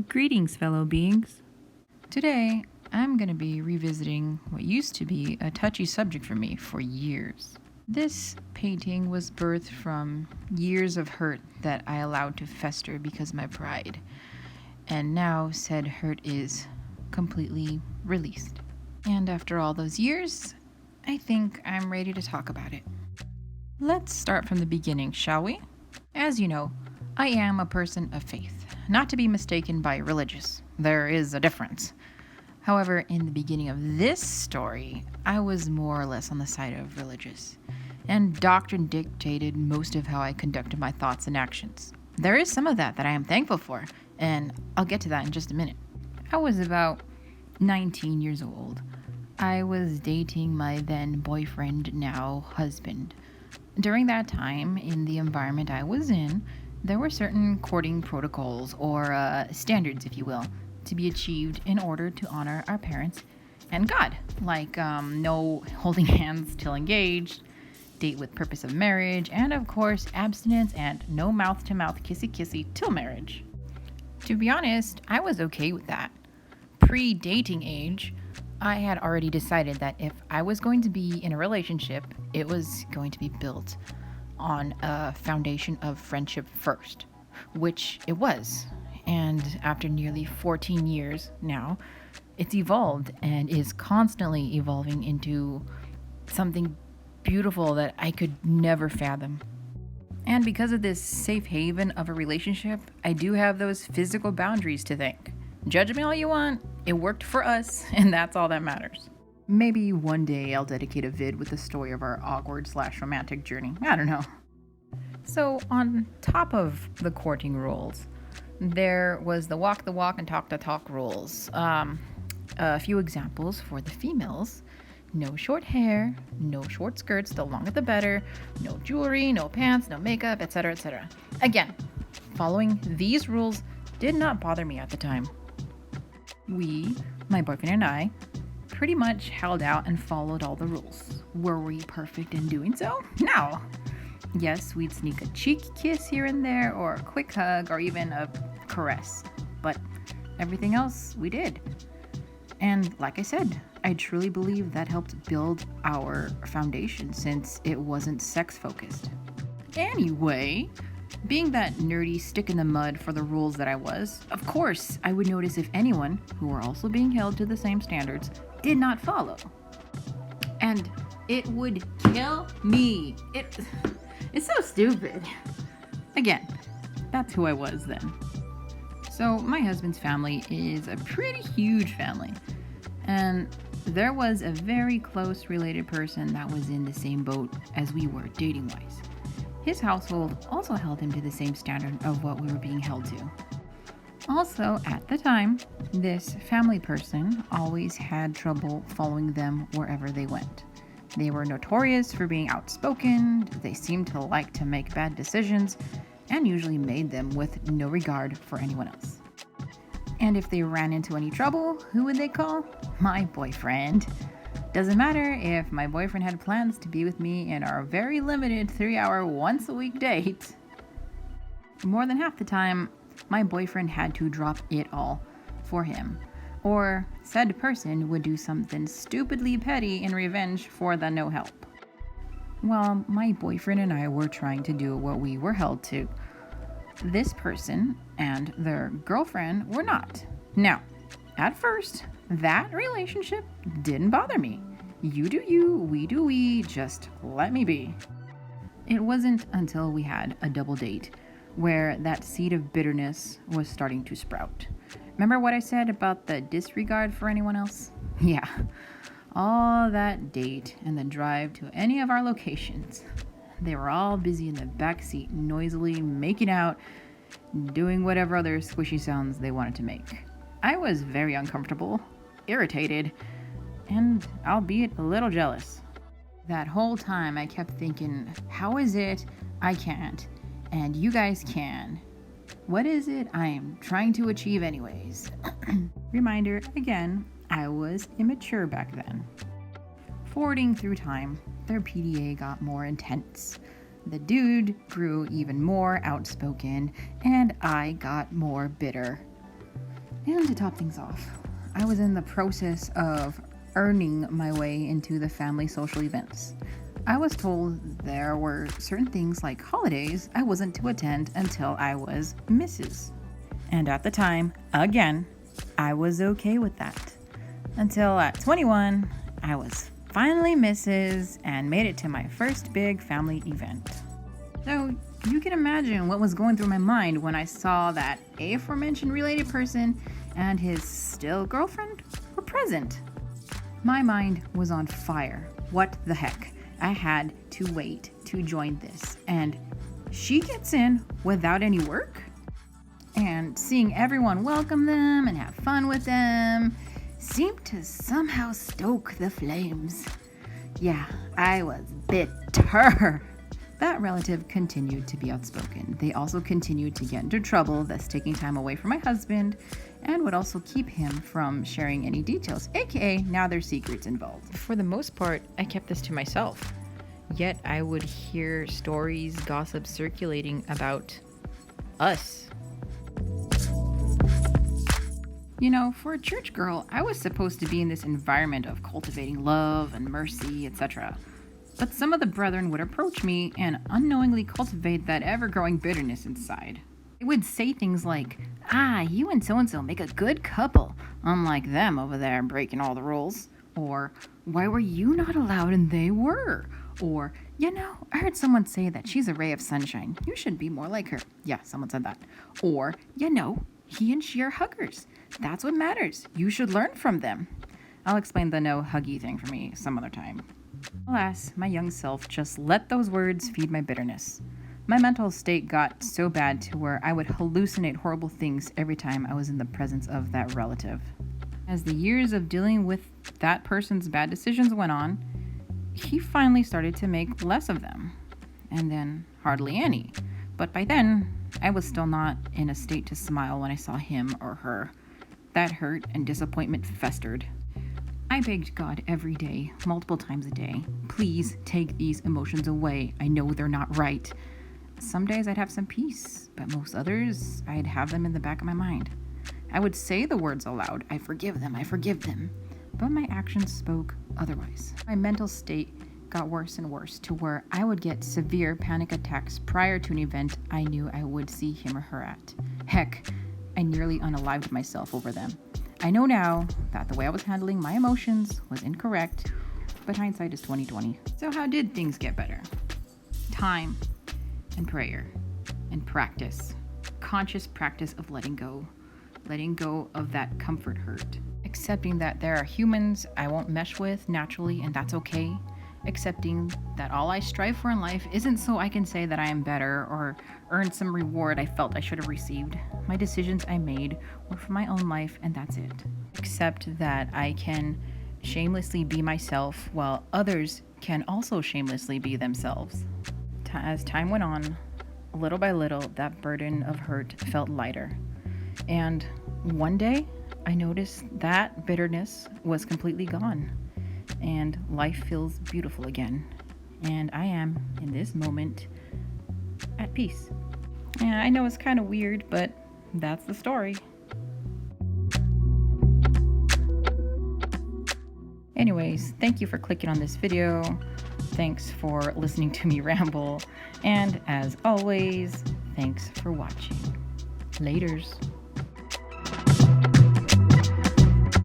Greetings, fellow beings. Today, I'm going to be revisiting what used to be a touchy subject for me for years. This painting was birthed from years of hurt that I allowed to fester because of my pride. And now said hurt is completely released. And after all those years, I think I'm ready to talk about it. Let's start from the beginning, shall we? As you know, I am a person of faith, not to be mistaken by religious. There is a difference. However, in the beginning of this story, I was more or less on the side of religious, and doctrine dictated most of how I conducted my thoughts and actions. There is some of that I am thankful for, and I'll get to that in just a minute. I was about 19 years old. I was dating my then boyfriend, now husband. During that time, in the environment I was in, there were certain courting protocols, or standards, if you will, to be achieved in order to honor our parents and God, like no holding hands till engaged, date with purpose of marriage, and of course, abstinence and no mouth-to-mouth kissy-kissy till marriage. To be honest, I was okay with that. Pre-dating age, I had already decided that if I was going to be in a relationship, it was going to be built on a foundation of friendship first, which it was. And after nearly 14 years now, it's evolved and is constantly evolving into something beautiful that I could never fathom. And because of this safe haven of a relationship, I do have those physical boundaries to thank. Judge me all you want, it worked for us, and that's all that matters. Maybe one day I'll dedicate a vid with the story of our awkward/romantic journey. I don't know. So, on top of the courting rules, there was the walk the walk and talk the talk rules. A few examples for the females: no short hair, no short skirts, the longer the better, no jewelry, no pants, no makeup, etc., etc. Again, following these rules did not bother me at the time. We, my boyfriend and I, pretty much held out and followed all the rules. Were we perfect in doing so? No. Yes, we'd sneak a cheek kiss here and there, or a quick hug, or even a caress. But everything else we did. And like I said, I truly believe that helped build our foundation since it wasn't sex-focused. Anyway, being that nerdy stick in the mud for the rules that I was, of course I would notice if anyone, who were also being held to the same standards, did not follow. And it would kill me. It's so stupid. Again, that's who I was then. So my husband's family is a pretty huge family. And there was a very close related person that was in the same boat as we were dating-wise. His household also held him to the same standard of what we were being held to. Also, at the time, this family person always had trouble following them wherever they went. They were notorious for being outspoken, they seemed to like to make bad decisions, and usually made them with no regard for anyone else. And if they ran into any trouble, who would they call? My boyfriend. Doesn't matter if my boyfriend had plans to be with me in our very limited 3-hour once-a-week date. More than half the time, my boyfriend had to drop it all for him, or said person would do something stupidly petty in revenge for the no help. Well, my boyfriend and I were trying to do what we were held to. This person and their girlfriend were not. Now, at first, that relationship didn't bother me. You do you, we do we, just let me be. It wasn't until we had a double date where that seed of bitterness was starting to sprout. Remember what I said about the disregard for anyone else? Yeah, all that date and the drive to any of our locations. They were all busy in the back seat, noisily making out, doing whatever other squishy sounds they wanted to make. I was very uncomfortable, irritated, and albeit a little jealous. That whole time I kept thinking, how is it I can't, and you guys can? What is it I am trying to achieve anyways? Reminder, again, I was immature back then. Forwarding through time, their PDA got more intense. The dude grew even more outspoken, and I got more bitter. And to top things off, I was in the process of earning my way into the family social events. I was told there were certain things like holidays I wasn't to attend until I was Mrs. And at the time, again, I was okay with that. Until at 21, I was finally Mrs. and made it to my first big family event. So you can imagine what was going through my mind when I saw that aforementioned related person and his still girlfriend were present. My mind was on fire. What the heck? I had to wait to join this, and she gets in without any work? And seeing everyone welcome them and have fun with them seemed to somehow stoke the flames. Yeah, I was bitter. That relative continued to be outspoken. They also continued to get into trouble, thus taking time away from my husband, and would also keep him from sharing any details, aka now there's secrets involved. For the most part, I kept this to myself. Yet I would hear stories, gossip circulating about us. You know, for a church girl, I was supposed to be in this environment of cultivating love and mercy, etc. But some of the brethren would approach me and unknowingly cultivate that ever-growing bitterness inside. They would say things like, you and so-and-so make a good couple, unlike them over there breaking all the rules. Or, why were you not allowed and they were? Or, I heard someone say that she's a ray of sunshine. You should be more like her. Yeah, someone said that. Or, he and she are huggers. That's what matters. You should learn from them. I'll explain the no huggy thing for me some other time. Alas, my young self just let those words feed my bitterness. My mental state got so bad to where I would hallucinate horrible things every time I was in the presence of that relative. As the years of dealing with that person's bad decisions went on, he finally started to make less of them, and then hardly any. But by then, I was still not in a state to smile when I saw him or her. That hurt and disappointment festered. I begged God every day, multiple times a day, please take these emotions away. I know they're not right. Some days I'd have some peace, but most others, I'd have them in the back of my mind. I would say the words aloud, I forgive them, but my actions spoke otherwise. My mental state got worse and worse to where I would get severe panic attacks prior to an event I knew I would see him or her at. Heck, I nearly unalived myself over them. I know now that the way I was handling my emotions was incorrect, but hindsight is 20/20. So how did things get better? Time and prayer and practice. Conscious practice of letting go of that comfort hurt. Accepting that there are humans I won't mesh with naturally, and that's okay. Accepting that all I strive for in life isn't so I can say that I am better or earn some reward I felt I should have received. My decisions I made were for my own life, and that's it. Accept that I can shamelessly be myself while others can also shamelessly be themselves. As time went on, little by little, that burden of hurt felt lighter. And one day, I noticed that bitterness was completely gone. And life feels beautiful again. And I am, in this moment, at peace. And I know it's kind of weird, but that's the story. Anyways, thank you for clicking on this video. Thanks for listening to me ramble. And as always, thanks for watching. Laters.